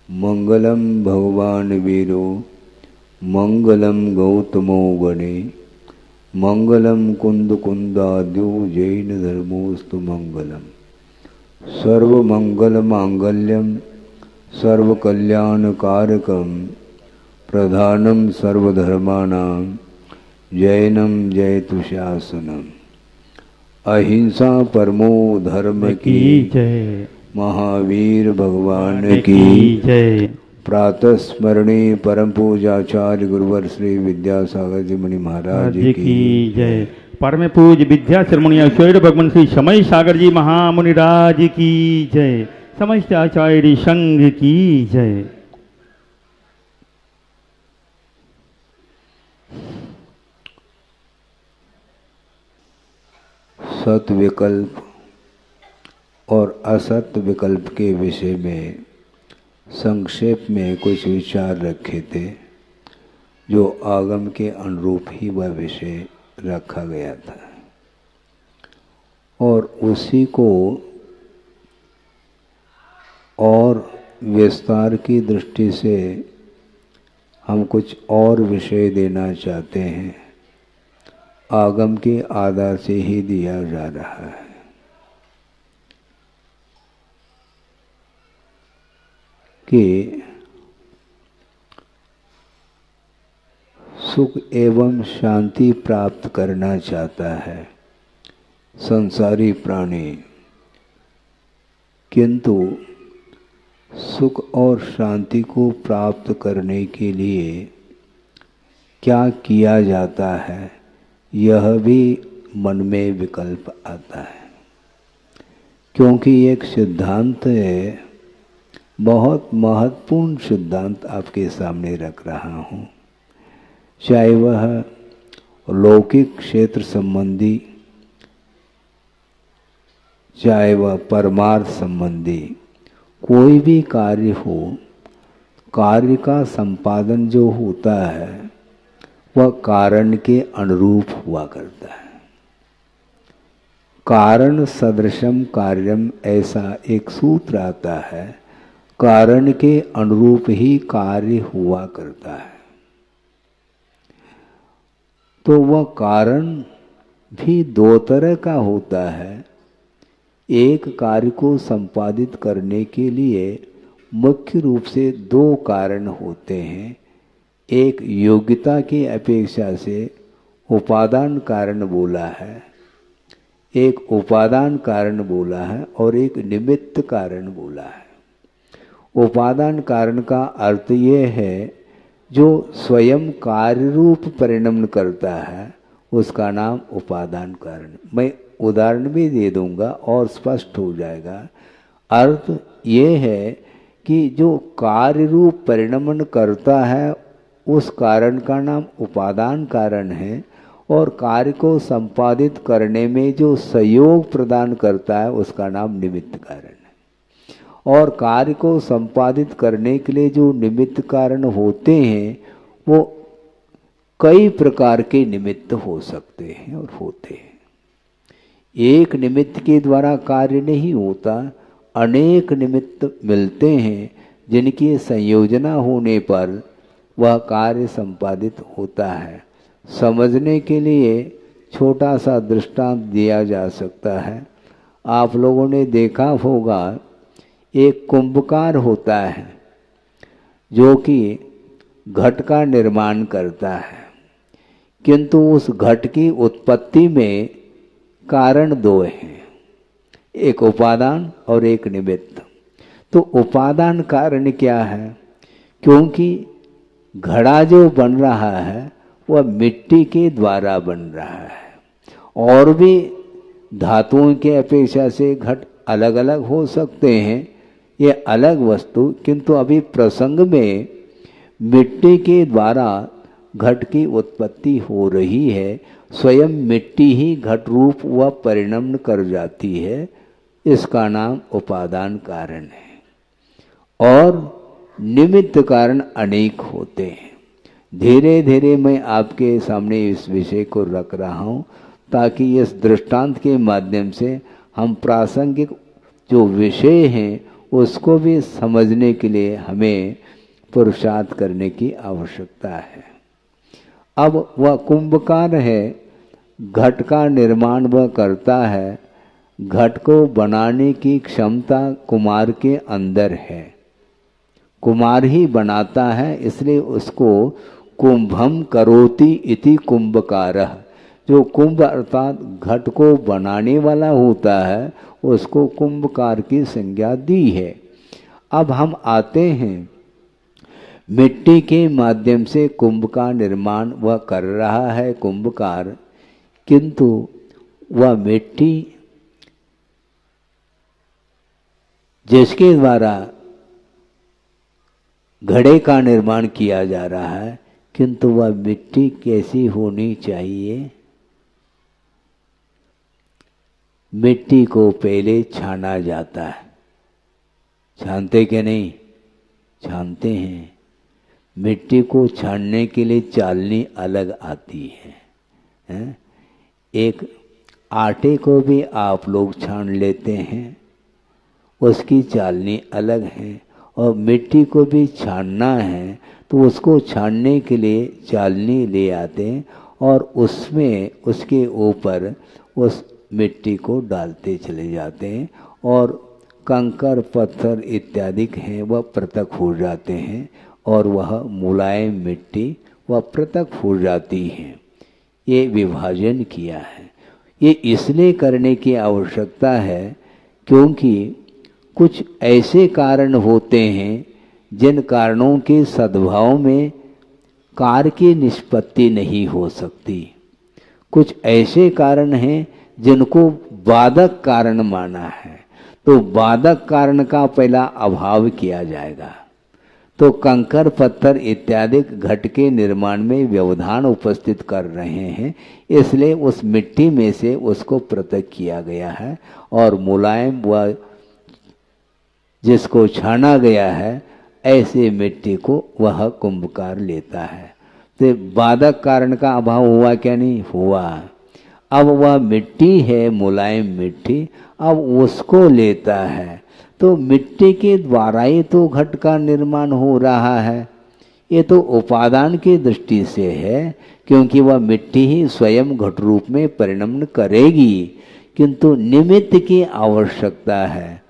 मंगलम भगवान वीरो मंगलम गौतमो गणे मंगलम कुंद कुंदाद्यो जैन धर्मोस्तु मंगलम सर्वमंगल मांगल्यम सर्वकल्याणकारकम प्रधानम सर्वधर्माणां जैनम जयतु शासनम। अहिंसा परमो धर्म की जय। महावीर भगवान की जय। प्रातः स्मरणीय परम पूजाचार्य गुरुवर श्री विद्यासागर जी मुनि महाराज की जय। परम पूज्य विद्या शिरोमणि आचार्य भगवान श्री समय सागर जी महामुनिराज की जय। समस्त आचार्य संघ की जय। सत विकल्प और असत विकल्प के विषय में संक्षेप में कुछ विचार रखे थे, जो आगम के अनुरूप ही वह विषय रखा गया था और उसी को और विस्तार की दृष्टि से हम कुछ और विषय देना चाहते हैं। आगम के आधार से ही दिया जा रहा है कि सुख एवं शांति प्राप्त करना चाहता है संसारी प्राणी, किंतु सुख और शांति को प्राप्त करने के लिए क्या किया जाता है, यह भी मन में विकल्प आता है। क्योंकि एक सिद्धांत है, बहुत महत्वपूर्ण सिद्धांत आपके सामने रख रहा हूँ, चाहे वह लौकिक क्षेत्र संबंधी, चाहे वह परमार्थ संबंधी कोई भी कार्य हो, कार्य का संपादन जो होता है वह कारण के अनुरूप हुआ करता है। कारण सदृशम कार्यम, ऐसा एक सूत्र आता है। कारण के अनुरूप ही कार्य हुआ करता है। तो वह कारण भी दो तरह का होता है। एक कार्य को संपादित करने के लिए मुख्य रूप से दो कारण होते हैं। एक योग्यता की अपेक्षा से उपादान कारण बोला है, एक उपादान कारण बोला है और एक निमित्त कारण बोला है। उपादान कारण का अर्थ ये है जो स्वयं कार्य रूप परिणमन करता है, उसका नाम उपादान कारण। मैं उदाहरण भी दे दूंगा और स्पष्ट हो जाएगा। अर्थ ये है कि जो कार्य रूप परिणमन करता है उस कारण का नाम उपादान कारण है, और कार्य को संपादित करने में जो सहयोग प्रदान करता है उसका नाम निमित्त कारण है। और कार्य को संपादित करने के लिए जो निमित्त कारण होते हैं वो कई प्रकार के निमित्त हो सकते हैं और होते हैं। एक निमित्त के द्वारा कार्य नहीं होता, अनेक निमित्त मिलते हैं जिनकी संयोजना होने पर वह कार्य संपादित होता है। समझने के लिए छोटा सा दृष्टांत दिया जा सकता है। आप लोगों ने देखा होगा, एक कुंभकार होता है जो कि घट का निर्माण करता है, किंतु उस घट की उत्पत्ति में कारण दो हैं, एक उपादान और एक निमित्त। तो उपादान कारण क्या है? क्योंकि घड़ा जो बन रहा है वह मिट्टी के द्वारा बन रहा है, और भी धातुओं के अपेक्षा से घट अलग अलग हो सकते हैं, ये अलग वस्तु, किंतु अभी प्रसंग में मिट्टी के द्वारा घट की उत्पत्ति हो रही है। स्वयं मिट्टी ही घट रूप व परिणमन कर जाती है, इसका नाम उपादान कारण है। और निमित्त कारण अनेक होते हैं। धीरे धीरे मैं आपके सामने इस विषय को रख रहा हूँ ताकि इस दृष्टांत के माध्यम से हम प्रासंगिक जो विषय हैं उसको भी समझने के लिए हमें पुरुषार्थ करने की आवश्यकता है। अब वह कुंभकार है, घट का निर्माण वह करता है, घट को बनाने की क्षमता कुमार के अंदर है, कुमार ही बनाता है, इसलिए उसको कुंभम करोति इति कुंभकारः, जो कुंभ अर्थात घट को बनाने वाला होता है उसको कुंभकार की संज्ञा दी है। अब हम आते हैं, मिट्टी के माध्यम से कुंभ का निर्माण वह कर रहा है कुंभकार, किंतु वह मिट्टी जिसके द्वारा घड़े का निर्माण किया जा रहा है, किंतु वह मिट्टी कैसी होनी चाहिए? मिट्टी को पहले छाना जाता है, छानते कि नहीं? छानते हैं। मिट्टी को छानने के लिए चालनी अलग आती है, एक आटे को भी आप लोग छान लेते हैं, उसकी चालनी अलग है, और मिट्टी को भी छानना है तो उसको छानने के लिए चालनी ले आते हैं और उसमें उसके ऊपर उस मिट्टी को डालते चले जाते हैं और कंकर पत्थर इत्यादि हैं वह पृथक हो जाते हैं और वह मुलायम मिट्टी वह पृथक हो जाती है। ये विभाजन किया है। ये इसलिए करने की आवश्यकता है क्योंकि कुछ ऐसे कारण होते हैं जिन कारणों के सद्भाव में कार्य की निष्पत्ति नहीं हो सकती। कुछ ऐसे कारण हैं जिनको बाधक कारण माना है, तो बाधक कारण का पहला अभाव किया जाएगा। तो कंकर पत्थर इत्यादि घट के निर्माण में व्यवधान उपस्थित कर रहे हैं, इसलिए उस मिट्टी में से उसको पृथक किया गया है और मुलायम व जिसको छाना गया है ऐसे मिट्टी को वह कुंभकार लेता है। तो बाधक कारण का अभाव हुआ क्या? नहीं हुआ। अब वह मिट्टी है मुलायम मिट्टी, अब उसको लेता है तो मिट्टी के द्वारा ही तो घट का निर्माण हो रहा है। ये तो उपादान की दृष्टि से है क्योंकि वह मिट्टी ही स्वयं घट रूप में परिणमन करेगी, किंतु निमित्त की आवश्यकता है।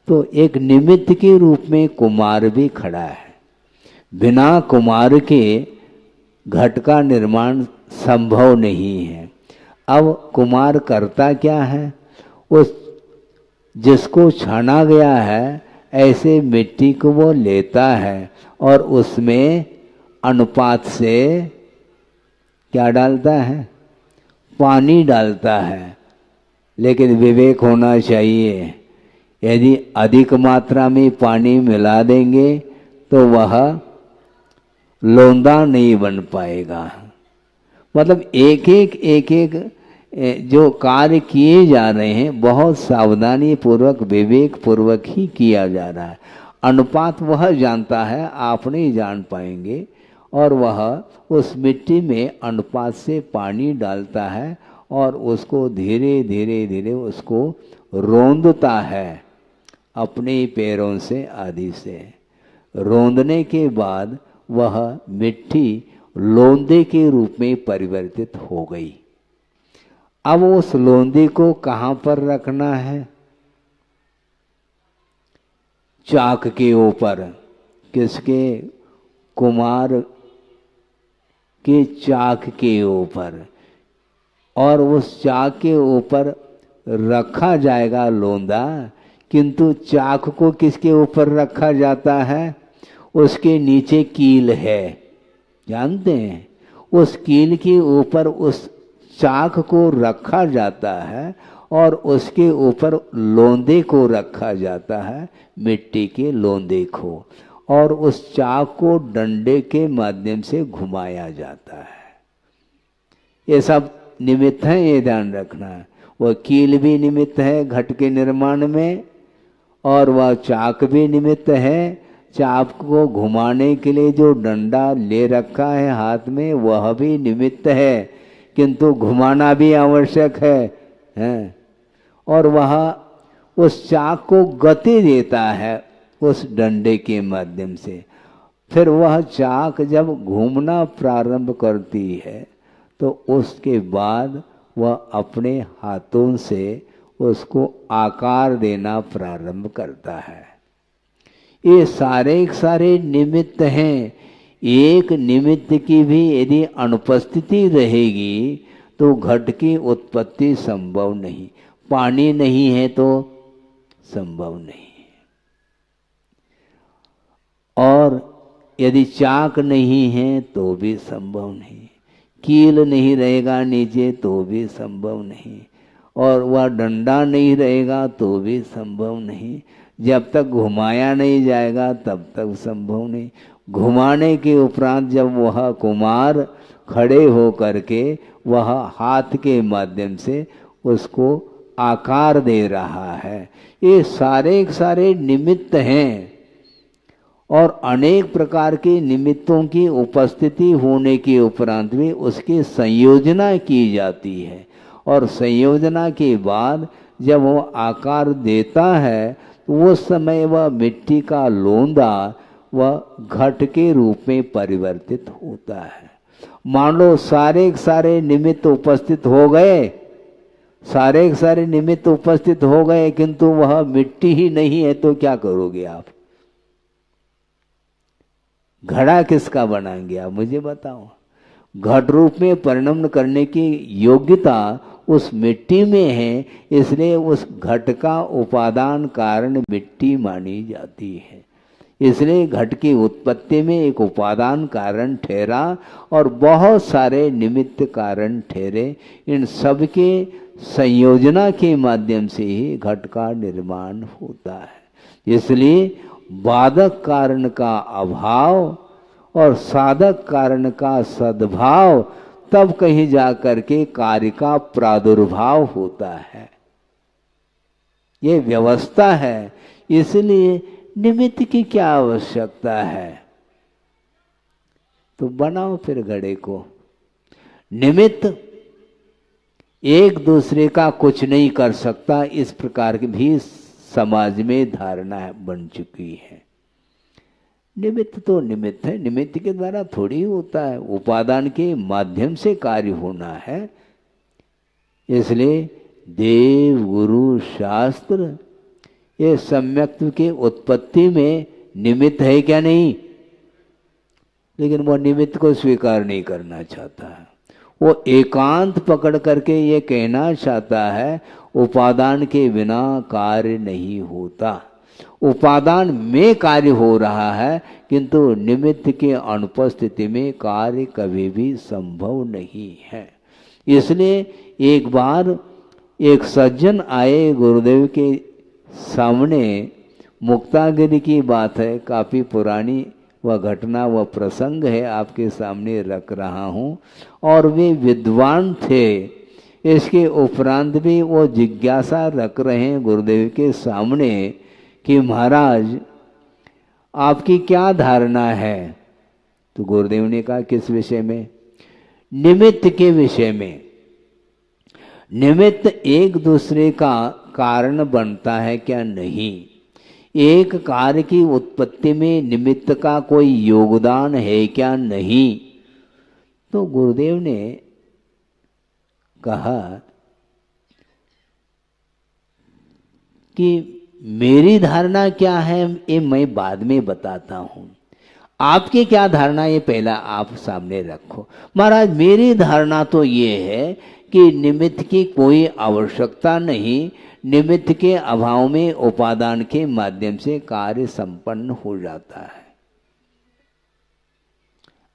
तो एक निमित्त के रूप में कुमार भी खड़ा है। बिना कुमार के घट का निर्माण संभव नहीं है। अब कुमार करता क्या है? उस जिसको छाना गया है ऐसे मिट्टी को वो लेता है और उसमें अनुपात से क्या डालता है? पानी डालता है। लेकिन विवेक होना चाहिए, यदि अधिक मात्रा में पानी मिला देंगे तो वह लोंदा नहीं बन पाएगा। मतलब एक एक जो कार्य किए जा रहे हैं बहुत सावधानी पूर्वक विवेक पूर्वक ही किया जा रहा है। अनुपात वह जानता है, आप नहीं जान पाएंगे, और वह उस मिट्टी में अनुपात से पानी डालता है और उसको धीरे धीरे धीरे उसको रोंदता है अपने पैरों से आदि से। रोंदने के बाद वह मिट्टी लोंदे के रूप में परिवर्तित हो गई। अब उस लोंदे को कहाँ पर रखना है? चाक के ऊपर। किसके? कुमार के चाक के ऊपर। और उस चाक के ऊपर रखा जाएगा लोंदा, किंतु चाक को किसके ऊपर रखा जाता है? उसके नीचे कील है, जानते हैं? उस कील के ऊपर उस चाक को रखा जाता है और उसके ऊपर लोंदे को रखा जाता है, मिट्टी के लोंदे को, और उस चाक को डंडे के माध्यम से घुमाया जाता है। ये सब निमित्त है, ये ध्यान रखना है। वह कील भी निमित्त है घट के निर्माण में और वह चाक भी निमित्त है। चाक को घुमाने के लिए जो डंडा ले रखा है हाथ में वह भी निमित्त है, किंतु घुमाना भी आवश्यक है। और वह उस चाक को गति देता है उस डंडे के माध्यम से। फिर वह चाक जब घूमना प्रारंभ करती है तो उसके बाद वह अपने हाथों से उसको आकार देना प्रारंभ करता है। ये सारे सारे निमित्त हैं। एक निमित्त की भी यदि अनुपस्थिति रहेगी तो घट की उत्पत्ति संभव नहीं। पानी नहीं है तो संभव नहीं। और यदि चाक नहीं है तो भी संभव नहीं। कील नहीं रहेगा नीचे तो भी संभव नहीं। और वह डंडा नहीं रहेगा तो भी संभव नहीं। जब तक घुमाया नहीं जाएगा तब तक संभव नहीं। घुमाने के उपरांत जब वह कुमार खड़े हो करके वह हाथ के माध्यम से उसको आकार दे रहा है। ये सारे सारे निमित्त हैं और अनेक प्रकार के निमित्तों की उपस्थिति होने के उपरांत भी उसकी संयोजना की जाती है। और संयोजना के बाद जब वह आकार देता है तो उस समय वह मिट्टी का लोंदा वह घट के रूप में परिवर्तित होता है। मान लो सारे निमित्त उपस्थित हो गए, सारे निमित्त उपस्थित हो गए किंतु वह मिट्टी ही नहीं है तो क्या करोगे आप? घड़ा किसका बनाएंगे आप मुझे बताओ। घट रूप में परिणमन करने की योग्यता उस मिट्टी में है, इसलिए उस घट का उपादान कारण मिट्टी मानी जाती है। इसलिए घट की उत्पत्ति में एक उपादान कारण ठहरा और बहुत सारे निमित्त कारण ठहरे। इन सब के संयोजना के माध्यम से ही घट का निर्माण होता है। इसलिए बाधक कारण का अभाव और साधक कारण का सद्भाव तब कहीं जाकर के कार्य का प्रादुर्भाव होता है। ये व्यवस्था है। इसलिए निमित्त की क्या आवश्यकता है? तो बनाओ फिर घड़े को। निमित्त एक दूसरे का कुछ नहीं कर सकता, इस प्रकार की भी समाज में धारणा बन चुकी है। निमित्त तो निमित्त है, निमित्त के द्वारा थोड़ी होता है, उपादान के माध्यम से कार्य होना है। इसलिए देव गुरु शास्त्र ये सम्यक्त्व के उत्पत्ति में निमित्त है क्या नहीं? लेकिन वो निमित्त को स्वीकार नहीं करना चाहता है। वो एकांत पकड़ करके ये कहना चाहता है उपादान के बिना कार्य नहीं होता। उपादान में कार्य हो रहा है किंतु निमित्त के अनुपस्थिति में कार्य कभी भी संभव नहीं है। इसलिए एक बार एक सज्जन आए गुरुदेव के सामने। मुक्तागिरी की बात है, काफ़ी पुरानी वह घटना वह प्रसंग है, आपके सामने रख रहा हूँ। और वे विद्वान थे। इसके उपरांत भी वो जिज्ञासा रख रहे हैं गुरुदेव के सामने कि महाराज आपकी क्या धारणा है? तो गुरुदेव ने कहा किस विषय में? निमित्त के विषय में। निमित्त एक दूसरे का कारण बनता है क्या? नहीं। एक कार्य की उत्पत्ति में निमित्त का कोई योगदान है क्या? नहीं। तो गुरुदेव ने कहा कि मेरी धारणा क्या है ये मैं बाद में बताता हूँ, आपकी क्या धारणा ये पहला आप सामने रखो। महाराज मेरी धारणा तो ये है कि निमित्त की कोई आवश्यकता नहीं, निमित्त के अभाव में उपादान के माध्यम से कार्य संपन्न हो जाता है,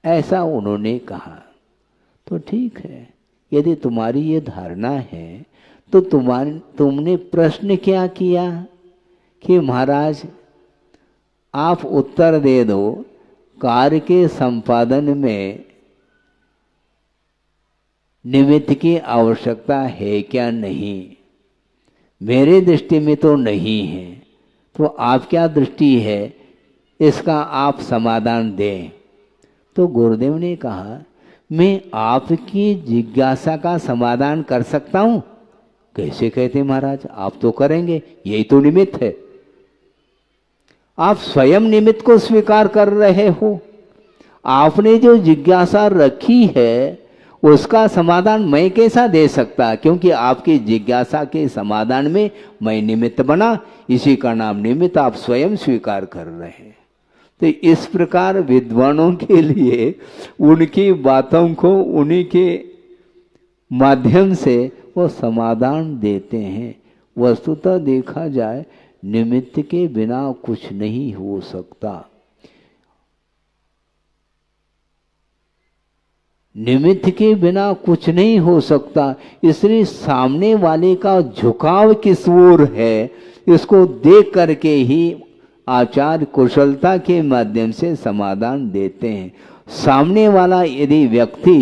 ऐसा उन्होंने कहा। तो ठीक है, यदि तुम्हारी ये धारणा है तो तुमने प्रश्न क्या किया कि महाराज आप उत्तर दे दो, कार्य के संपादन में निमित्त की आवश्यकता है क्या? नहीं। मेरे दृष्टि में तो नहीं है, तो आप क्या दृष्टि है इसका आप समाधान दें। तो गुरुदेव ने कहा मैं आपकी जिज्ञासा का समाधान कर सकता हूं। कैसे कहते महाराज? आप तो करेंगे, यही तो निमित्त है। आप स्वयं निमित्त को स्वीकार कर रहे हो। आपने जो जिज्ञासा रखी है उसका समाधान मैं कैसा दे सकता, क्योंकि आपकी जिज्ञासा के समाधान में मैं निमित्त बना, इसी का नाम निमित्त आप स्वयं स्वीकार कर रहे हैं। तो इस प्रकार विद्वानों के लिए उनकी बातों को उन्हीं के माध्यम से वो समाधान देते हैं। वस्तुतः देखा जाए निमित्त के बिना कुछ नहीं हो सकता। निमित्त के बिना कुछ नहीं हो सकता, इसलिए सामने वाले का झुकाव किस ओर है इसको देख करके ही आचार्य कुशलता के माध्यम से समाधान देते हैं। सामने वाला यदि व्यक्ति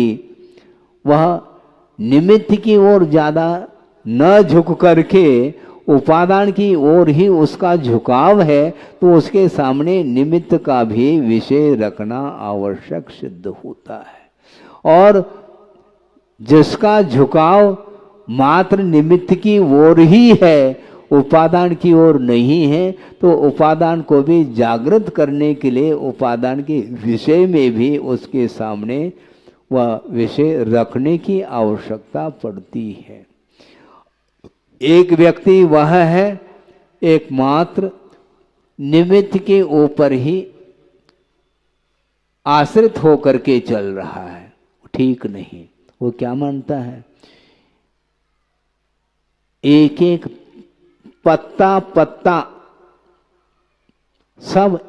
वह निमित्त की ओर ज्यादा न झुक करके उपादान की ओर ही उसका झुकाव है तो उसके सामने निमित्त का भी विषय रखना आवश्यक सिद्ध होता है। और जिसका झुकाव मात्र निमित्त की ओर ही है, उपादान की ओर नहीं है, तो उपादान को भी जागृत करने के लिए उपादान के विषय में भी उसके सामने वह विषय रखने की आवश्यकता पड़ती है। एक व्यक्ति वह है एकमात्र निमित्त के ऊपर ही आश्रित होकर के चल रहा है, ठीक नहीं। वो क्या मानता है, एक एक पत्ता पत्ता सब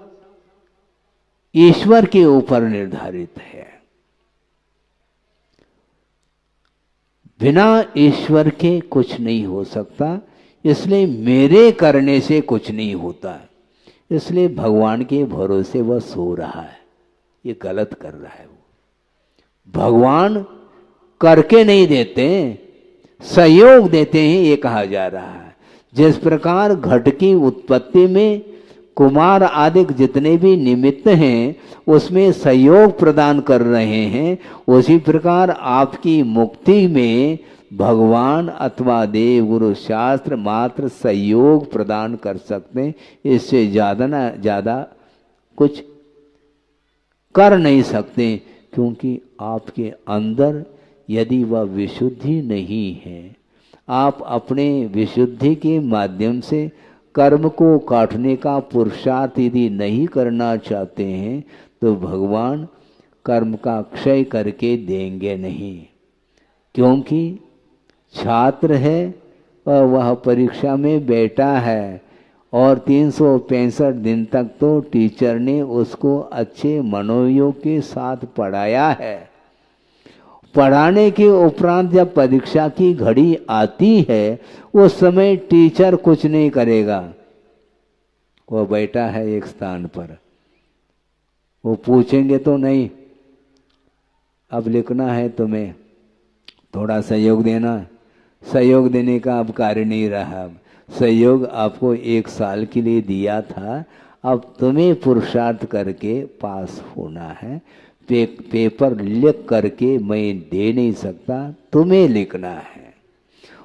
ईश्वर के ऊपर निर्धारित है। बिना ईश्वर के कुछ नहीं हो सकता, इसलिए मेरे करने से कुछ नहीं होता। इसलिए भगवान के भरोसे वह सो रहा है, ये गलत कर रहा है। वो भगवान करके नहीं देते, सहयोग देते हैं, ये कहा जा रहा है। जिस प्रकार घट की उत्पत्ति में कुमार आदि जितने भी निमित्त हैं उसमें सहयोग प्रदान कर रहे हैं, उसी प्रकार आपकी मुक्ति में भगवान अथवा देव गुरु शास्त्र मात्र सहयोग प्रदान कर सकते हैं। इससे ज्यादा ना ज्यादा कुछ कर नहीं सकते, क्योंकि आपके अंदर यदि वह विशुद्धि नहीं है, आप अपने विशुद्धि के माध्यम से कर्म को काटने का पुरुषार्थ यदि नहीं करना चाहते हैं तो भगवान कर्म का क्षय करके देंगे नहीं। क्योंकि छात्र है और वह परीक्षा में बैठा है और 365 दिन तक तो टीचर ने उसको अच्छे मनोयोग के साथ पढ़ाया है। पढ़ाने के उपरांत जब परीक्षा की घड़ी आती है उस समय टीचर कुछ नहीं करेगा, वो बैठा है एक स्थान पर। वो पूछेंगे तो नहीं, अब लिखना है तुम्हें, थोड़ा सहयोग देना। सहयोग देने का अब कार्य नहीं रहा। सहयोग आपको 1 साल के लिए दिया था, अब तुम्हें पुरुषार्थ करके पास होना है। पेपर लिख करके मैं दे नहीं सकता, तुम्हें लिखना है।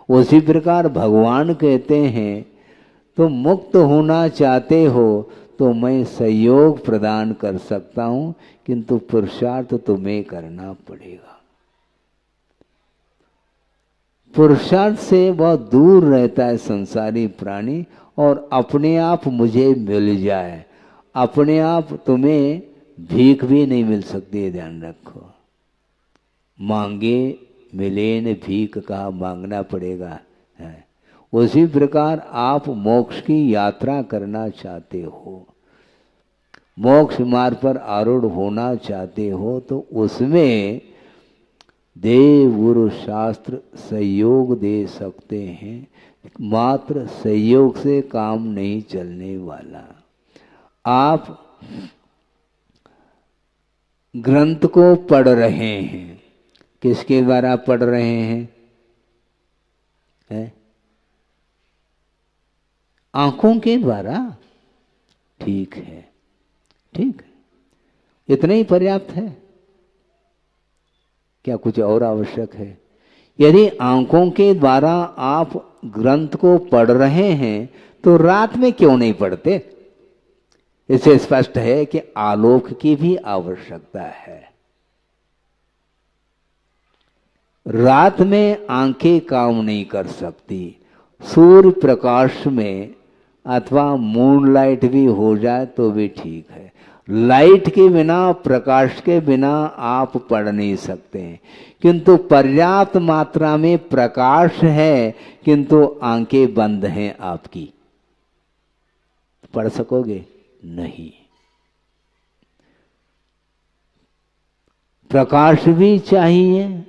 उसी प्रकार भगवान कहते हैं तुम मुक्त होना चाहते हो तो मैं सहयोग प्रदान कर सकता हूं, किंतु पुरुषार्थ तुम्हें करना पड़ेगा। पुरुषार्थ से वह दूर रहता है संसारी प्राणी, और अपने आप मुझे मिल जाए, अपने आप तुम्हें भीख भी नहीं मिल सकती है, ध्यान रखो। मांगे मिले न भीख, कहा मांगना पड़ेगा है। उसी प्रकार आप मोक्ष की यात्रा करना चाहते हो, मोक्ष मार्ग पर आरूढ़ होना चाहते हो, तो उसमें देव गुरु शास्त्र सहयोग दे सकते हैं। मात्र सहयोग से काम नहीं चलने वाला। आप ग्रंथ को पढ़ रहे हैं, किसके द्वारा पढ़ रहे हैं? है? आंखों के द्वारा। ठीक है, ठीक है, इतना ही पर्याप्त है, क्या कुछ और आवश्यक है? यदि आंखों के द्वारा आप ग्रंथ को पढ़ रहे हैं तो रात में क्यों नहीं पढ़ते? इससे स्पष्ट है कि आलोक की भी आवश्यकता है। रात में आंखें काम नहीं कर सकती, सूर्य प्रकाश में अथवा मूनलाइट भी हो जाए तो भी ठीक है। लाइट के बिना, प्रकाश के बिना आप पढ़ नहीं सकते, किंतु पर्याप्त मात्रा में प्रकाश है किंतु आंखें बंद हैं आपकी, पढ़ सकोगे नहीं। प्रकाश भी चाहिए,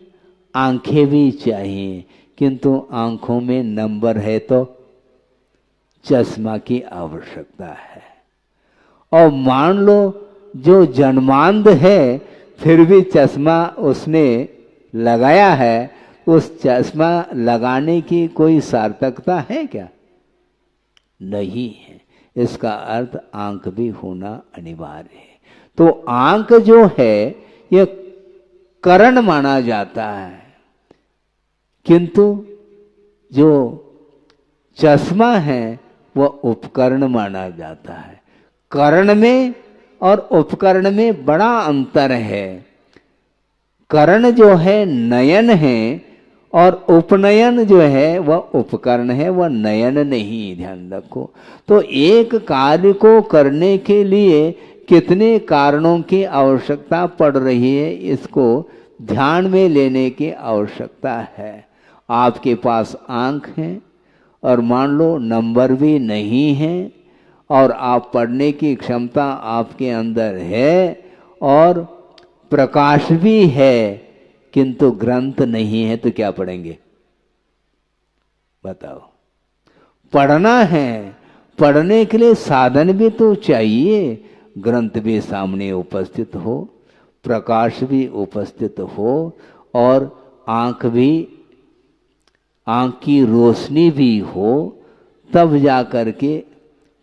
आंखें भी चाहिए, किंतु आंखों में नंबर है तो चश्मा की आवश्यकता है। और मान लो जो जन्मांध है फिर भी चश्मा उसने लगाया है, उस चश्मा लगाने की कोई सार्थकता है क्या? नहीं है। इसका अर्थ आंख भी होना अनिवार्य है। तो आंख जो है यह करण माना जाता है, किंतु जो चश्मा है वह उपकरण माना जाता है। करण में और उपकरण में बड़ा अंतर है। करण जो है नयन है और उपनयन जो है वह उपकरण है, वह नयन नहीं, ध्यान रखो। तो एक कार्य को करने के लिए कितने कारणों की आवश्यकता पड़ रही है, इसको ध्यान में लेने की आवश्यकता है। आपके पास आंख है और मान लो नंबर भी नहीं है और आप पढ़ने की क्षमता आपके अंदर है और प्रकाश भी है, किंतु ग्रंथ नहीं है तो क्या पढ़ेंगे बताओ? पढ़ना है, पढ़ने के लिए साधन भी तो चाहिए। ग्रंथ भी सामने उपस्थित हो, प्रकाश भी उपस्थित हो और आंख की रोशनी भी हो, तब जा करके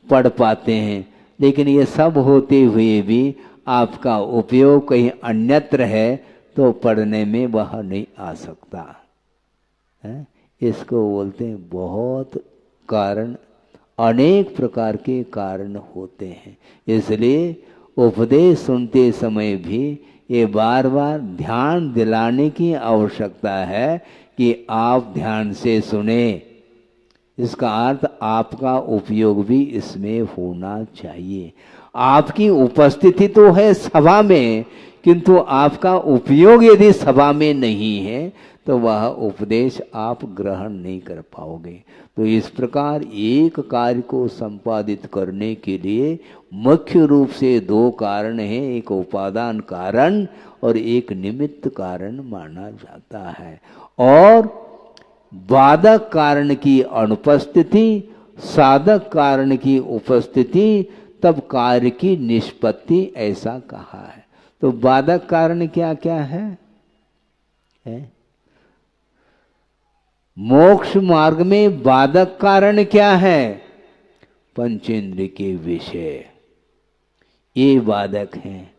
पढ़ पाते हैं। लेकिन ये सब होते हुए भी आपका उपयोग कहीं अन्यत्र है तो पढ़ने में वह नहीं आ सकता है। इसको बोलते हैं बहुत कारण, अनेक प्रकार के कारण होते हैं। इसलिए उपदेश सुनते समय भी ये बार बार ध्यान दिलाने की आवश्यकता है कि आप ध्यान से सुने। इसका अर्थ आपका उपयोग भी इसमें होना चाहिए। आपकी उपस्थिति तो है सभा में, किंतु आपका उपयोग यदि सभा में नहीं है तो वह उपदेश आप ग्रहण नहीं कर पाओगे। तो इस प्रकार एक कार्य को संपादित करने के लिए मुख्य रूप से दो कारण हैं, एक उपादान कारण और एक निमित्त कारण माना जाता है। और बाधक कारण की अनुपस्थिति, साधक कारण की उपस्थिति, तब कार्य की निष्पत्ति, ऐसा कहा है। तो बाधक कारण क्या क्या है? मोक्ष मार्ग में बाधक कारण क्या है? पंचेंद्रिय के विषय, ये बाधक हैं।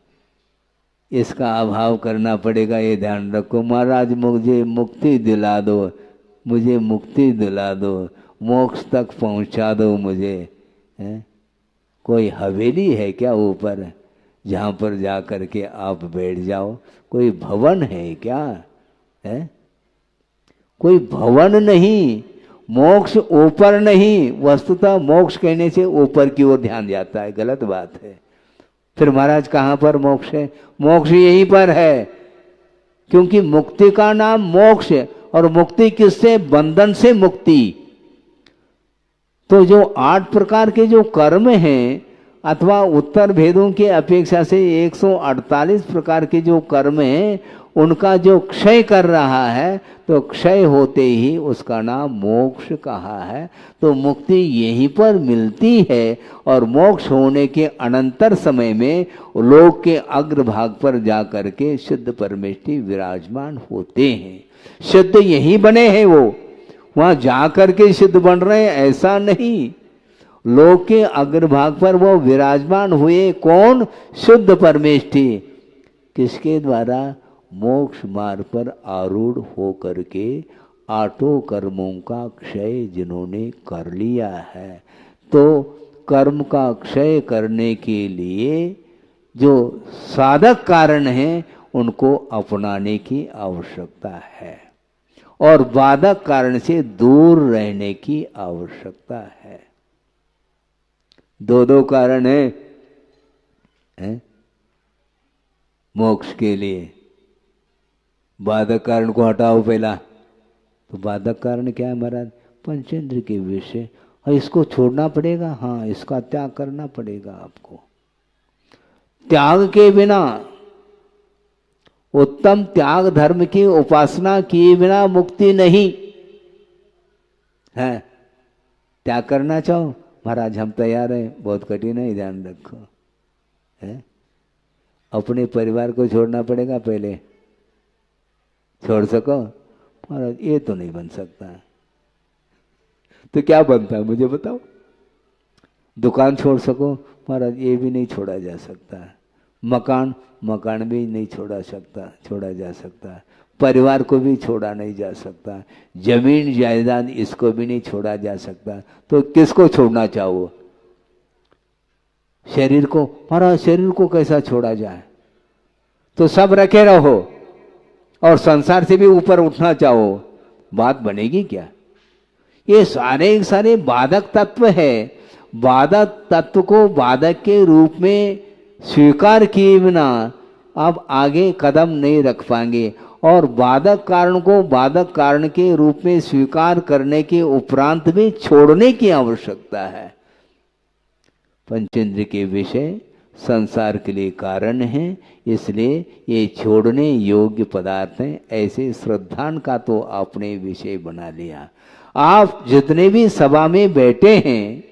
इसका अभाव करना पड़ेगा, ये ध्यान रखो। महाराज मुझे मुक्ति दिला दो, मुझे मुक्ति दिला दो, मोक्ष तक पहुंचा दो मुझे। कोई हवेली है क्या ऊपर जहाँ पर जा कर के आप बैठ जाओ? कोई भवन है क्या? कोई भवन नहीं। मोक्ष ऊपर नहीं, वस्तुतः मोक्ष कहने से ऊपर की ओर ध्यान जाता है, गलत बात है। फिर महाराज कहाँ पर मोक्ष है? मोक्ष यहीं पर है, क्योंकि मुक्ति का नाम मोक्ष है। और मुक्ति किससे? बंधन से मुक्ति। तो जो 8 प्रकार के जो कर्म हैं, अथवा उत्तर भेदों के अपेक्षा से 148 प्रकार के जो कर्म हैं, उनका जो क्षय कर रहा है, तो क्षय होते ही उसका नाम मोक्ष कहा है। तो मुक्ति यहीं पर मिलती है और मोक्ष होने के अनंतर समय में लोक के अग्रभाग पर जाकर के सिद्ध परमेष्ठी विराजमान होते हैं। सिद्ध यही बने हैं, वो वहां जाकर के सिद्ध बन रहे हैं ऐसा नहीं। लोक के अग्रभाग पर वो विराजमान हुए। कौन? शुद्ध परमेष्ठी। किसके द्वारा? मोक्ष मार्ग पर आरूढ़ हो करके 8 कर्मों का क्षय जिन्होंने कर लिया है। तो कर्म का क्षय करने के लिए जो साधक कारण हैं उनको अपनाने की आवश्यकता है और बाधक कारण से दूर रहने की आवश्यकता है। दो कारण है मोक्ष के लिए। बाधक कारण को हटाओ पहला, तो बाधक कारण क्या है महाराज? पंचेंद्र के विषय, और इसको छोड़ना पड़ेगा। हाँ, इसका त्याग करना पड़ेगा आपको। त्याग के बिना, उत्तम त्याग धर्म की उपासना किए बिना मुक्ति नहीं है। त्याग करना चाहो महाराज, हम तैयार हैं, बहुत कठिन है, ध्यान रखो है। अपने परिवार को छोड़ना पड़ेगा पहले, छोड़ सको महाराज? ये तो नहीं बन सकता। तो क्या बनता है मुझे बताओ? दुकान छोड़ सको महाराज? ये भी नहीं छोड़ा जा सकता। मकान भी नहीं छोड़ा जा सकता। परिवार को भी छोड़ा नहीं जा सकता। जमीन जायदाद इसको भी नहीं छोड़ा जा सकता। तो किसको छोड़ना चाहो? शरीर को? महाराज शरीर को कैसा छोड़ा जाए? तो सब रखे रहो और संसार से भी ऊपर उठना चाहो, बात बनेगी क्या? ये सारे बाधक तत्व है। बाधक तत्व को बाधक के रूप में स्वीकार किए बिना आप आगे कदम नहीं रख पाएंगे और बाधक कारण को बाधक कारण के रूप में स्वीकार करने के उपरांत भी छोड़ने की आवश्यकता है। पंचेंद्र के विषय संसार के लिए कारण है, इसलिए ये छोड़ने योग्य पदार्थ हैं। ऐसे श्रद्धान का तो आपने विषय बना लिया। आप जितने भी सभा में बैठे हैं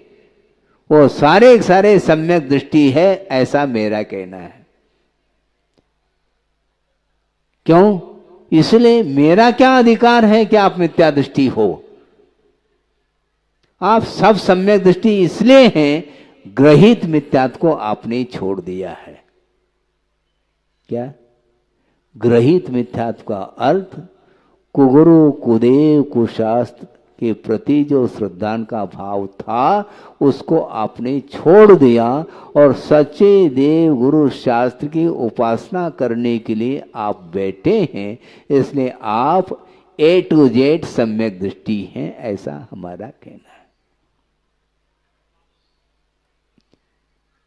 वो सारे सम्यक दृष्टि है, ऐसा मेरा कहना है। क्यों? इसलिए मेरा क्या अधिकार है कि आप मिथ्या दृष्टि हो? आप सब सम्यक दृष्टि इसलिए हैं, ग्रहित मिथ्यात्व को आपने छोड़ दिया है। क्या? ग्रहित मिथ्यात्व का अर्थ कुगुरु कुदेव कुशास्त्र के प्रति जो श्रद्धान का भाव था उसको आपने छोड़ दिया और सच्चे देव गुरु शास्त्र की उपासना करने के लिए आप बैठे हैं। इसलिए आप A to Z सम्यक दृष्टि हैं, ऐसा हमारा कहना है।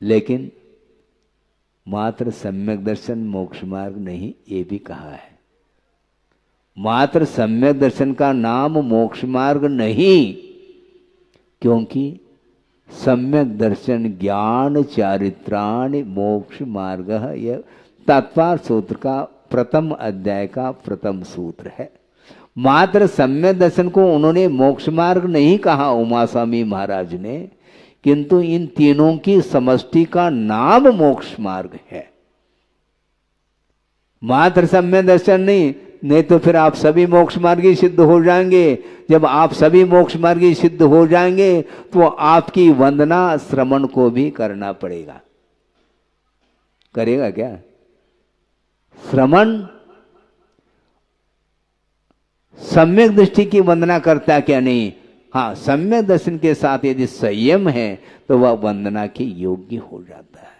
लेकिन मात्र सम्यक दर्शन मोक्ष मार्ग नहीं, ये भी कहा है। मात्र सम्यक दर्शन का नाम मोक्ष मार्ग नहीं, क्योंकि सम्यक दर्शन ज्ञान चारित्राणि मोक्ष मार्ग, यह तत्वार्थ सूत्र का प्रथम अध्याय का प्रथम सूत्र है। मात्र सम्यक दर्शन को उन्होंने मोक्ष मार्ग नहीं कहा उमा स्वामी महाराज ने, किंतु इन तीनों की समष्टि का नाम मोक्ष मार्ग है। मात्र सम्यक दर्शन नहीं तो फिर आप सभी मोक्ष मार्गी सिद्ध हो जाएंगे। जब आप सभी मोक्ष मार्गी सिद्ध हो जाएंगे तो आपकी वंदना श्रमण को भी करना पड़ेगा। करेगा क्या? श्रमण सम्यक दृष्टि की वंदना करता क्या नहीं? हाँ, सम्यक दर्शन के साथ यदि संयम है तो वह वंदना के योग्य हो जाता है।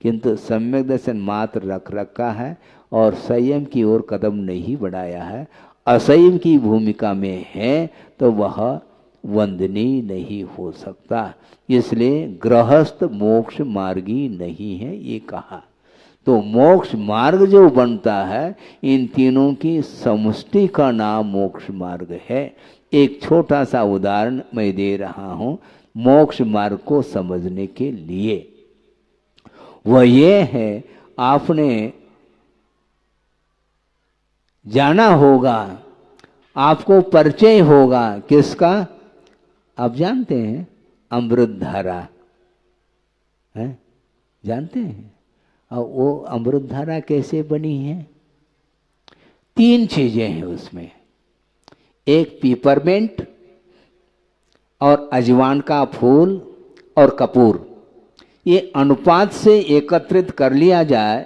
किंतु सम्यक दर्शन मात्र रख रखा है और संयम की ओर कदम नहीं बढ़ाया है, असंयम की भूमिका में है, तो वह वंदनीय नहीं हो सकता। इसलिए गृहस्थ मोक्ष मार्गी नहीं है, ये कहा। तो मोक्ष मार्ग जो बनता है इन तीनों की समष्टि का नाम मोक्ष मार्ग है। एक छोटा सा उदाहरण मैं दे रहा हूं मोक्ष मार्ग को समझने के लिए। वह ये है, आपने जाना होगा, आपको परिचय होगा किसका? आप जानते हैं, अमृत धारा है, जानते हैं? और वो अमृत धारा कैसे बनी है? 3 चीजें हैं उसमें। एक पीपरमेंट और अजवान का फूल और कपूर, ये अनुपात से एकत्रित कर लिया जाए,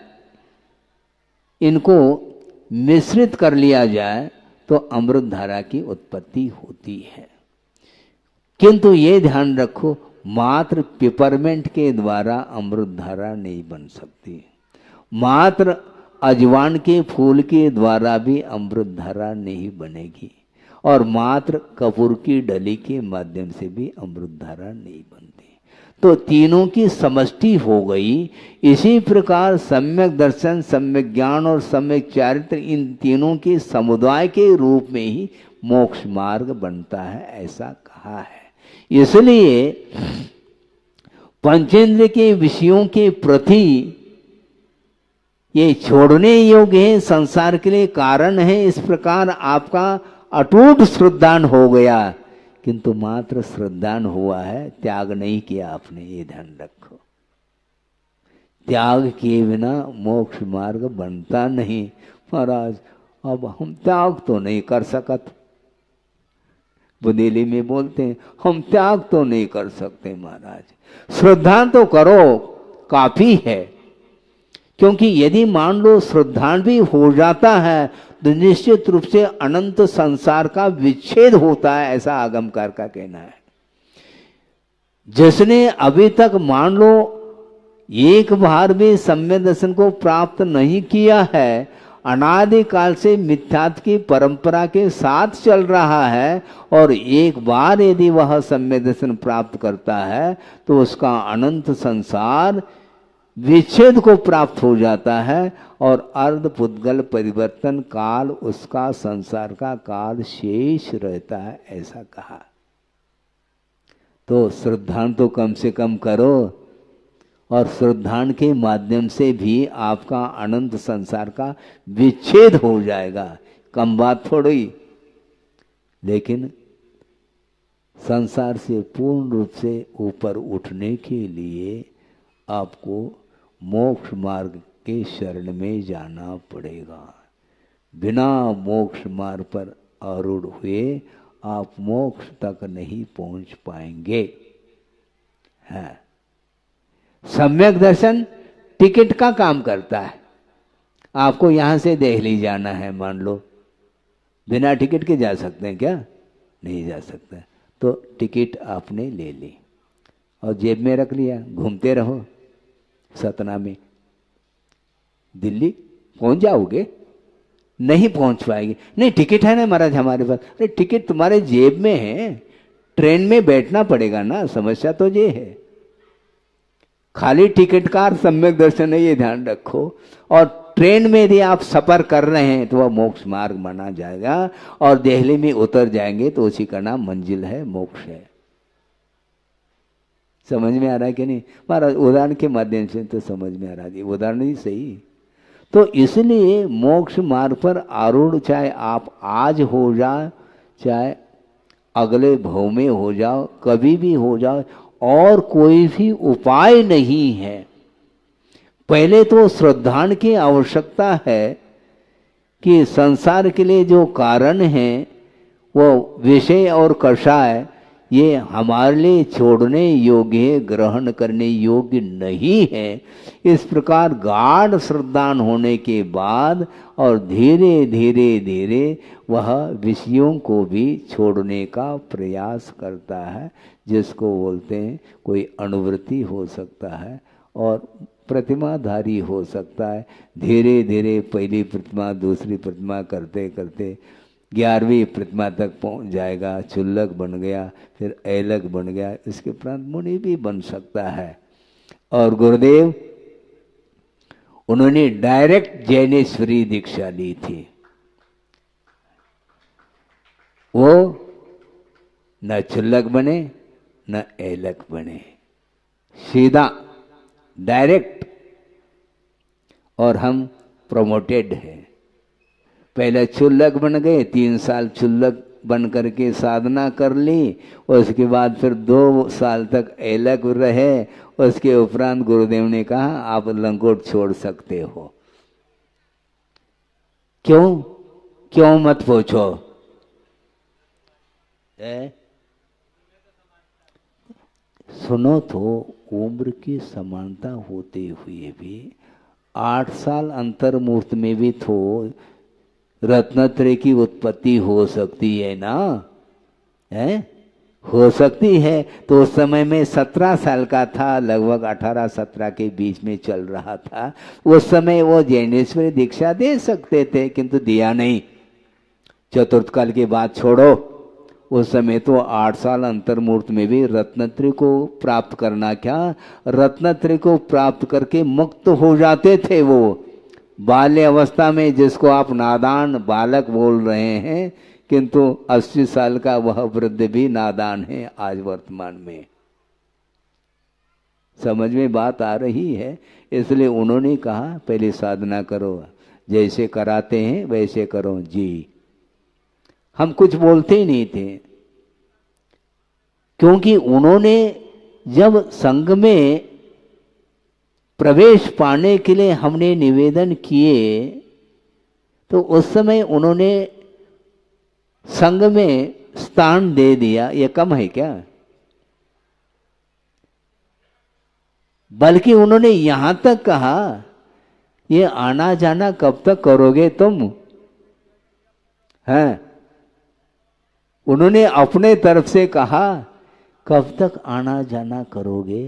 इनको मिश्रित कर लिया जाए तो अमृत धारा की उत्पत्ति होती है। किंतु ये ध्यान रखो, मात्र पिपरमेंट के द्वारा अमृत धारा नहीं बन सकती, मात्र अजवान के फूल के द्वारा भी अमृत धारा नहीं बनेगी, और मात्र कपूर की डली के माध्यम से भी अमृत धारा नहीं बनती। तो तीनों की समष्टि हो गई। इसी प्रकार सम्यक दर्शन, सम्यक ज्ञान और सम्यक चारित्र, इन तीनों के समुदाय के रूप में ही मोक्ष मार्ग बनता है, ऐसा कहा है। इसलिए पंचेंद्र के विषयों के प्रति ये छोड़ने योग्य है, संसार के लिए कारण है। इस प्रकार आपका अटूट श्रद्धान हो गया, किंतु मात्र श्रद्धान हुआ है, त्याग नहीं किया आपने, ये ध्यान रखो। त्याग किए बिना मोक्ष मार्ग बनता नहीं। महाराज अब हम त्याग तो नहीं कर सकत, बुंदेली में बोलते हैं हम त्याग तो नहीं कर सकते महाराज। श्रद्धा तो करो, काफी है, क्योंकि यदि मान लो श्रद्धा भी हो जाता है तो निश्चित रूप से अनंत संसार का विच्छेद होता है, ऐसा आगमकार का कहना है। जिसने अभी तक मान लो एक बार भी सम्यक दर्शन को प्राप्त नहीं किया है, अनादिकाल से मिथ्यात्व की परंपरा के साथ चल रहा है, और एक बार यदि वह सम्यक दर्शन प्राप्त करता है तो उसका अनंत संसार विच्छेद को प्राप्त हो जाता है, और अर्ध पुद्गल परिवर्तन काल उसका संसार का काल शेष रहता है, ऐसा कहा। तो श्रद्धान तो कम से कम करो, और श्रद्धान के माध्यम से भी आपका अनंत संसार का विच्छेद हो जाएगा। कम बात थोड़ी, लेकिन संसार से पूर्ण रूप से ऊपर उठने के लिए आपको मोक्ष मार्ग के शरण में जाना पड़ेगा। बिना मोक्ष मार्ग पर आरूढ़ हुए आप मोक्ष तक नहीं पहुंच पाएंगे। है सम्यक दर्शन टिकट का काम करता है। आपको यहां से दिल्ली जाना है, मान लो, बिना टिकट के जा सकते हैं क्या? नहीं जा सकते। तो टिकट आपने ले ली और जेब में रख लिया, घूमते रहो। सतना में दिल्ली पहुंच जाओगे? नहीं पहुंच पाएगी। नहीं, टिकट है ना महाराज हमारे पास। अरे टिकट तुम्हारे जेब में है, ट्रेन में बैठना पड़ेगा ना। समस्या तो ये है, खाली टिकट का सम्यक दर्शन है, ये ध्यान रखो। और ट्रेन में यदि आप सफर कर रहे हैं तो वह मोक्ष मार्ग माना जाएगा, और दिल्ली में उतर जाएंगे तो उसी का नाम मंजिल है, मोक्ष है। समझ में आ रहा है कि नहीं महाराज? उदाहरण के माध्यम से तो समझ में आ रहा है, उदाहरण ही सही। तो इसलिए मोक्ष मार्ग पर आरूढ़ चाहे आप आज हो जाए, चाहे अगले भव में हो जाओ, कभी भी हो जाओ, और कोई भी उपाय नहीं है। पहले तो श्रद्धान की आवश्यकता है कि संसार के लिए जो कारण है वो विषय और कषाय, ये हमारे लिए छोड़ने योग्य, ग्रहण करने योग्य नहीं है। इस प्रकार गाढ़ श्रद्धान होने के बाद और धीरे धीरे धीरे वह विषयों को भी छोड़ने का प्रयास करता है, जिसको बोलते हैं कोई अनुवृत्ति हो सकता है और प्रतिमाधारी हो सकता है। धीरे धीरे पहली प्रतिमा दूसरी प्रतिमा करते करते 11वीं प्रतिमा तक पहुंच जाएगा। चुल्लक बन गया, फिर ऐलक बन गया, इसके उपरांत मुनि भी बन सकता है। और गुरुदेव उन्होंने डायरेक्ट जैनेश्वरी दीक्षा ली थी। वो न चुल्लक बने न ऐलक बने, सीधा डायरेक्ट। और हम प्रमोटेड हैं। पहले चुल्लक बन गए, 3 साल चुल्लक बन करके साधना कर ली, उसके बाद फिर 2 साल तक ऐलक रहे। उसके उपरांत गुरुदेव ने कहा आप लंगोट छोड़ सकते हो। क्यों? क्यों मत पूछो। सुनो तो, उम्र की समानता होते हुए भी 8 साल अंतर मूर्त में भी तो रत्नत्रय की उत्पत्ति हो सकती है ना? है हो सकती है। तो उस समय में 17 साल का था, लगभग 18-17 के बीच में चल रहा था। उस समय वो ज्ञानेश्वरी दीक्षा दे सकते थे, किंतु दिया नहीं। चतुर्थ काल की बात छोड़ो, उस समय तो 8 साल अंतर्मूर्त में भी रत्नत्रय को प्राप्त करना क्या, रत्नत्रय को प्राप्त करके मुक्त हो जाते थे वो। बाल्य अवस्था में जिसको आप नादान बालक बोल रहे हैं, किंतु 80 साल का वह वृद्ध भी नादान है आज वर्तमान में। समझ में बात आ रही है। इसलिए उन्होंने कहा पहले साधना करो, जैसे कराते हैं वैसे करो जी। हम कुछ बोलते ही नहीं थे, क्योंकि उन्होंने जब संघ में प्रवेश पाने के लिए हमने निवेदन किए, तो उस समय उन्होंने संघ में स्थान दे दिया। ये कम है क्या? बल्कि उन्होंने यहां तक कहा, ये आना जाना कब तक करोगे तुम? हैं? उन्होंने अपने तरफ से कहा, कब तक आना जाना करोगे?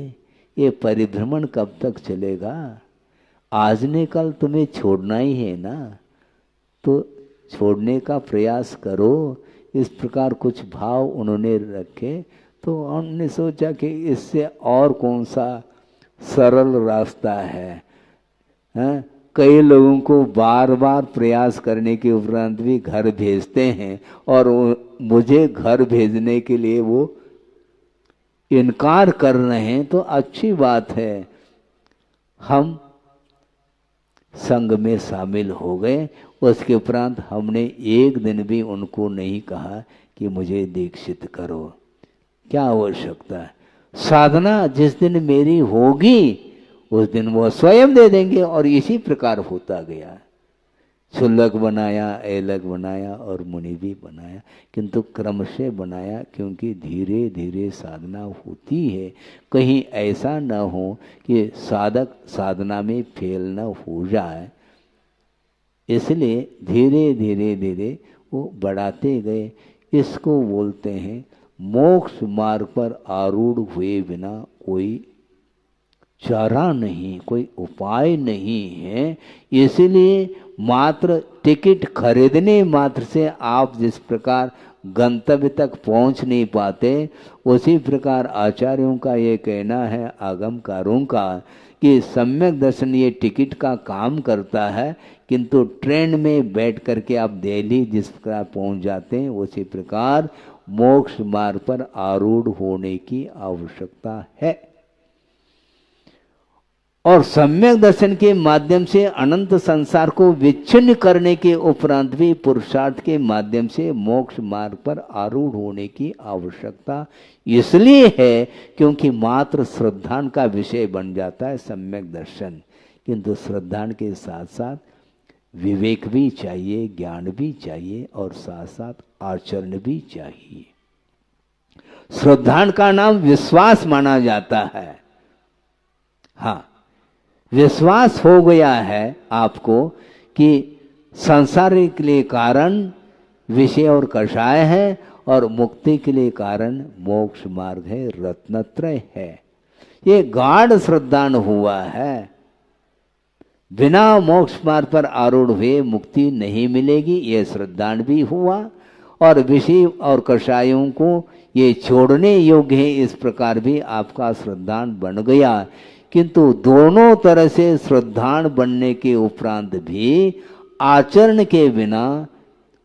ये परिभ्रमण कब तक चलेगा? आज ने कल तुम्हें छोड़ना ही है ना, तो छोड़ने का प्रयास करो। इस प्रकार कुछ भाव उन्होंने रखे। तो हमने सोचा कि इससे और कौन सा सरल रास्ता है? हैं? कई लोगों को बार बार प्रयास करने के उपरांत भी घर भेजते हैं, और मुझे घर भेजने के लिए वो इनकार कर रहे हैं, तो अच्छी बात है। हम संघ में शामिल हो गए। उसके उपरांत हमने एक दिन भी उनको नहीं कहा कि मुझे दीक्षित करो। क्या आवश्यकता है? साधना जिस दिन मेरी होगी उस दिन वो स्वयं दे देंगे। और इसी प्रकार होता गया। क्षुल्लक बनाया, ऐलक बनाया और मुनि भी बनाया, किंतु क्रम से बनाया, क्योंकि धीरे धीरे साधना होती है। कहीं ऐसा न हो कि साधक साधना में फेल न हो जाए, इसलिए धीरे धीरे धीरे वो बढ़ाते गए। इसको बोलते हैं मोक्ष मार्ग पर आरूढ़ हुए बिना कोई चारा नहीं, कोई उपाय नहीं है। इसलिए मात्र टिकट खरीदने मात्र से आप जिस प्रकार गंतव्य तक पहुंच नहीं पाते, उसी प्रकार आचार्यों का ये कहना है, आगमकारों का, कि सम्यक दर्शन ये टिकट का काम करता है, किंतु ट्रेन में बैठ करके आप दिल्ली जिस प्रकार पहुंच जाते हैं, उसी प्रकार मोक्ष मार्ग पर आरूढ़ होने की आवश्यकता है। और सम्यक दर्शन के माध्यम से अनंत संसार को विच्छिन्न करने के उपरांत भी पुरुषार्थ के माध्यम से मोक्ष मार्ग पर आरूढ़ होने की आवश्यकता इसलिए है क्योंकि मात्र श्रद्धान का विषय बन जाता है सम्यक दर्शन। किंतु श्रद्धान के साथ साथ विवेक भी चाहिए, ज्ञान भी चाहिए और साथ साथ आचरण भी चाहिए। श्रद्धान का नाम विश्वास माना जाता है। हाँ, विश्वास हो गया है आपको कि संसार के लिए कारण विषय और कषाय है और मुक्ति के लिए कारण मोक्ष मार्ग है, रत्नत्रय है। ये गाढ़ श्रद्धान हुआ है। बिना मोक्ष मार्ग पर आरूढ़ हुए मुक्ति नहीं मिलेगी, ये श्रद्धान भी हुआ। और विषय और कषायों को ये छोड़ने योग्य है, इस प्रकार भी आपका श्रद्धान बन गया। किंतु दोनों तरह से श्रद्धान बनने के उपरांत भी आचरण के बिना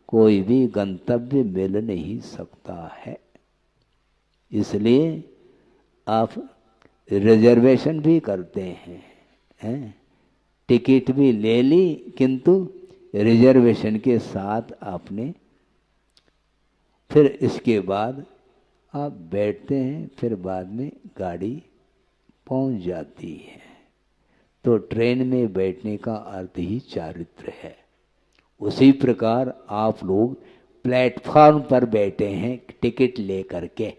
कोई भी गंतव्य मिल नहीं सकता है। इसलिए आप रिजर्वेशन भी करते हैं, टिकट भी ले ली, किंतु रिजर्वेशन के साथ आपने फिर इसके बाद आप बैठते हैं, फिर बाद में गाड़ी पहुंच जाती है। तो ट्रेन में बैठने का अर्थ ही चारित्र है। उसी प्रकार आप लोग प्लेटफॉर्म पर बैठे हैं टिकट ले करके,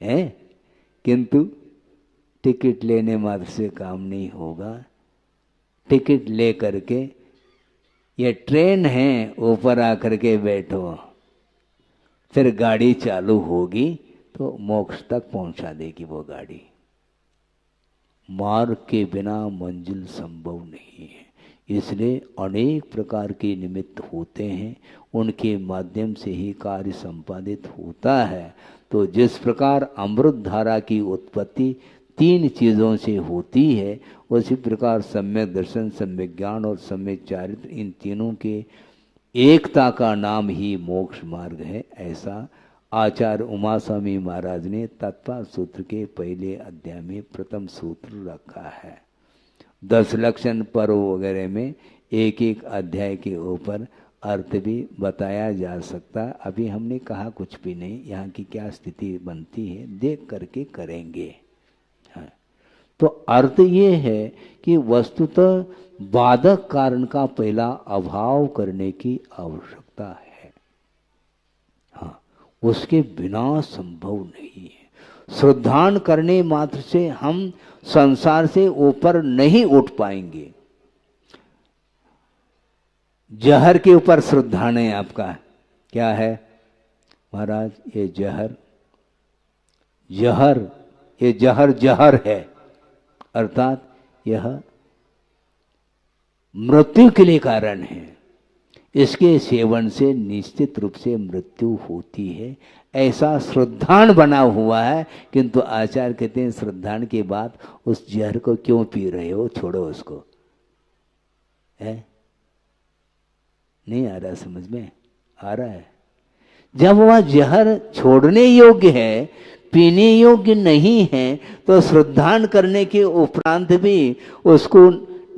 हैं, किंतु टिकट लेने मात्र से काम नहीं होगा। टिकट ले करके ये ट्रेन है, ऊपर आकर के बैठो, फिर गाड़ी चालू होगी तो मोक्ष तक पहुंचा देगी वो गाड़ी। मार्ग के बिना मंजिल संभव नहीं है, इसलिए अनेक प्रकार के निमित्त होते हैं, उनके माध्यम से ही कार्य संपादित होता है। तो जिस प्रकार अमृत धारा की उत्पत्ति 3 चीज़ों से होती है, उसी प्रकार सम्यक दर्शन, सम्यक ज्ञान और सम्यक चारित्र, इन तीनों के एकता का नाम ही मोक्ष मार्ग है। ऐसा आचार्य उमा स्वामी महाराज ने तत्पर सूत्र के पहले अध्याय में प्रथम सूत्र रखा है। 10 लक्षण पर्व वगैरह में एक एक अध्याय के ऊपर अर्थ भी बताया जा सकता। अभी हमने कहा कुछ भी नहीं, यहाँ की क्या स्थिति बनती है देख करके करेंगे। हाँ, तो अर्थ ये है कि वस्तुतः बाधक कारण का पहला अभाव करने की आवश्यकता है। हाँ, उसके बिना संभव नहीं है। श्रद्धान करने मात्र से हम संसार से ऊपर नहीं उठ पाएंगे। जहर के ऊपर श्रद्धान है आपका क्या है महाराज? ये जहर जहर है, अर्थात यह मृत्यु के लिए कारण है। इसके सेवन से निश्चित रूप से मृत्यु होती है, ऐसा श्रद्धान बना हुआ है। किंतु आचार्य कहते हैं श्रद्धान के बाद उस जहर को क्यों पी रहे हो, छोड़ो उसको। है नहीं आ रहा समझ में? आ रहा है। जब वह जहर छोड़ने योग्य है, पीने योग्य नहीं है, तो श्रद्धान करने के उपरांत भी उसको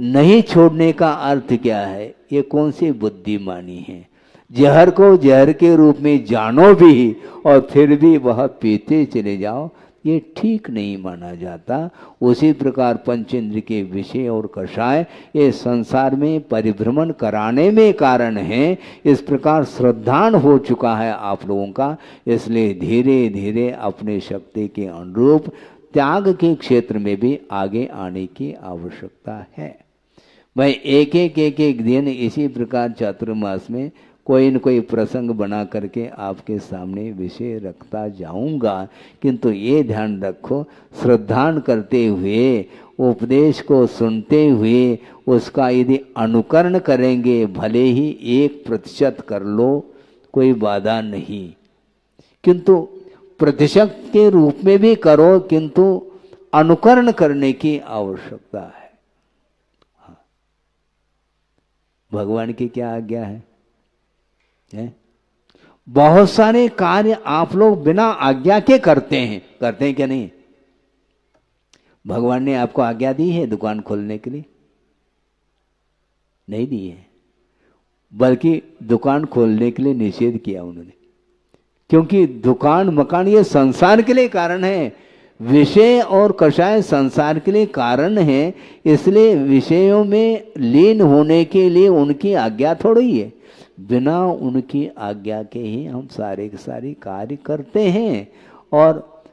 नहीं छोड़ने का अर्थ क्या है? ये कौन सी बुद्धिमानी है? जहर को जहर के रूप में जानो भी और फिर भी वह पीते चले जाओ, ये ठीक नहीं माना जाता। उसी प्रकार पंचेंद्र के विषय और कषाय ये संसार में परिभ्रमण कराने में कारण है। इस प्रकार श्रद्धान हो चुका है आप लोगों का, इसलिए धीरे धीरे अपने शक्ति के अनुरूप त्याग के क्षेत्र में भी आगे आने की आवश्यकता है। मैं एक दिन इसी प्रकार चातुर्मास में कोई न कोई प्रसंग बना करके आपके सामने विषय रखता जाऊंगा। किंतु ये ध्यान रखो, श्रद्धान करते हुए, उपदेश को सुनते हुए उसका यदि अनुकरण करेंगे, भले ही 1% कर लो, कोई बाधा नहीं, किंतु प्रतिशत के रूप में भी करो, किंतु अनुकरण करने की आवश्यकता है। भगवान की क्या आज्ञा है? बहुत सारे कार्य आप लोग बिना आज्ञा के करते हैं क्या नहीं? भगवान ने आपको आज्ञा दी है दुकान खोलने के लिए? नहीं दी है, बल्कि दुकान खोलने के लिए निषेध किया उन्होंने। क्योंकि दुकान मकान ये संसार के लिए कारण है, विषय और कषाय संसार के लिए कारण है, इसलिए विषयों में लीन होने के लिए उनकी आज्ञा थोड़ी है। बिना उनकी आज्ञा के ही हम सारे के सारे कार्य करते हैं। और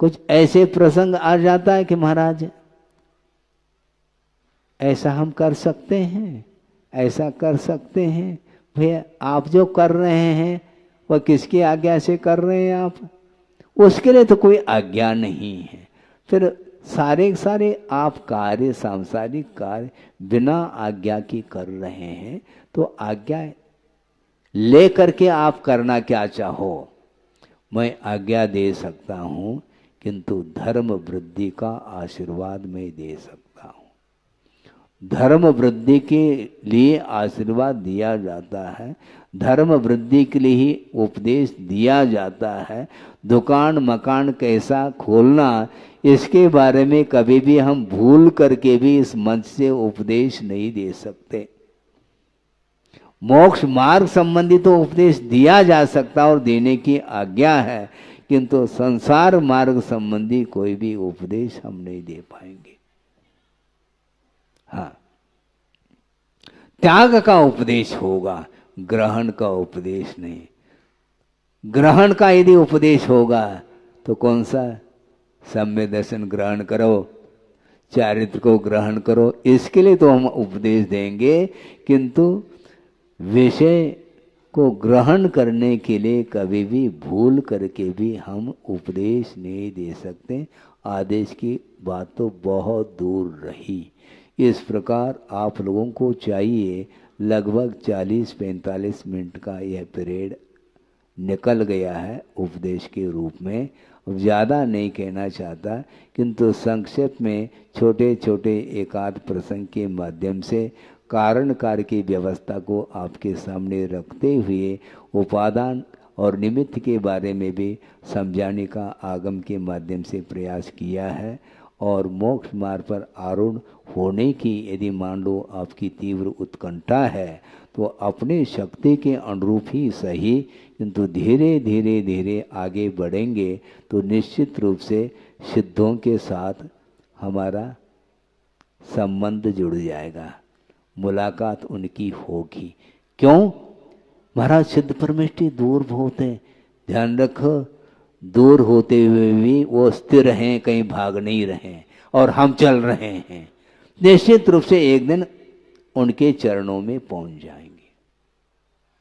कुछ ऐसे प्रसंग आ जाता है कि महाराज ऐसा हम कर सकते हैं, ऐसा कर सकते हैं। भैया आप जो कर रहे हैं वह किसकी आज्ञा से कर रहे हैं आप? उसके लिए तो कोई आज्ञा नहीं है। फिर सारे के सारे आप कार्य, सांसारिक कार्य बिना आज्ञा की कर रहे हैं, तो आज्ञा ले करके आप करना क्या चाहो? मैं आज्ञा दे सकता हूँ, किंतु धर्म वृद्धि का आशीर्वाद मैं दे सकता हूँ। धर्म वृद्धि के लिए आशीर्वाद दिया जाता है, धर्म वृद्धि के लिए ही उपदेश दिया जाता है। दुकान मकान कैसा खोलना, इसके बारे में कभी भी हम भूल करके भी इस मंच से उपदेश नहीं दे सकते। मोक्ष मार्ग संबंधी तो उपदेश दिया जा सकता और देने की आज्ञा है, किंतु संसार मार्ग संबंधी कोई भी उपदेश हम नहीं दे पाएंगे। हाँ, त्याग का उपदेश होगा, ग्रहण का उपदेश नहीं। ग्रहण का यदि उपदेश होगा तो कौन सा? सम्य दर्शन ग्रहण करो, चारित्र को ग्रहण करो, इसके लिए तो हम उपदेश देंगे। किंतु विषय को ग्रहण करने के लिए कभी भी भूल करके भी हम उपदेश नहीं दे सकते। आदेश की बात तो बहुत दूर रही। इस प्रकार आप लोगों को चाहिए, लगभग 40-45 मिनट का यह पीरियड निकल गया है उपदेश के रूप में। अब ज़्यादा नहीं कहना चाहता, किंतु संक्षेप में छोटे छोटे एकाध प्रसंग के माध्यम से कारण कार्य की व्यवस्था को आपके सामने रखते हुए उपादान और निमित्त के बारे में भी समझाने का आगम के माध्यम से प्रयास किया है। और मोक्ष मार्ग पर आरूढ़ होने की यदि मान लो आपकी तीव्र उत्कंठा है तो अपने शक्ति के अनुरूप ही सही, किंतु धीरे धीरे धीरे आगे बढ़ेंगे तो निश्चित रूप से सिद्धों के साथ हमारा संबंध जुड़ जाएगा, मुलाकात उनकी होगी। क्यों? महाराज सिद्ध परमेष्ठी दूर बहुत है, ध्यान रखो। दूर होते हुए भी वो स्थिर हैं, कहीं भाग नहीं रहे, और हम चल रहे हैं। निश्चित रूप से एक दिन उनके चरणों में पहुंच जाएंगे,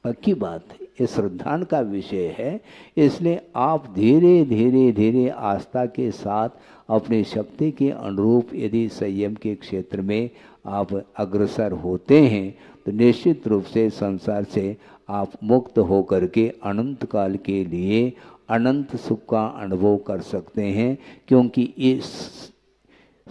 पक्की बात है। ये श्रद्धान का विषय है। इसलिए आप धीरे धीरे धीरे आस्था के साथ अपने शक्ति के अनुरूप यदि संयम के क्षेत्र में आप अग्रसर होते हैं तो निश्चित रूप से संसार से आप मुक्त होकर के अनंत काल के लिए अनंत सुख का अनुभव कर सकते हैं। क्योंकि इस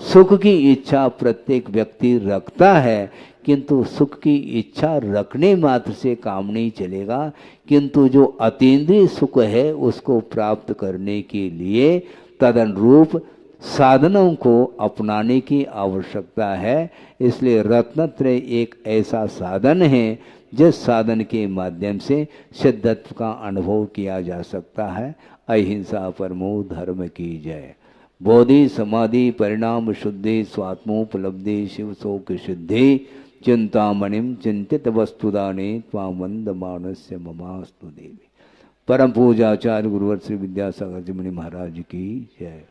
सुख की इच्छा प्रत्येक व्यक्ति रखता है, किंतु सुख की इच्छा रखने मात्र से काम नहीं चलेगा, किंतु जो अतीन्द्रिय सुख है उसको प्राप्त करने के लिए तदनुरूप साधनों को अपनाने की आवश्यकता है। इसलिए रत्नत्रय एक ऐसा साधन है जिस साधन के माध्यम से सिद्धत्व का अनुभव किया जा सकता है। अहिंसा परमो धर्म की जय। बोधि समाधि परिणाम शुद्धि स्वात्मोपलब्धि शिव शोक सिद्धि चिंतामणिम चिंतित वस्तुदाने त्वामंद मानस्य ममास्तु देवी। परम पूजाचार्य गुरुवर श्री विद्यासागर जी मुनि महाराज की जय।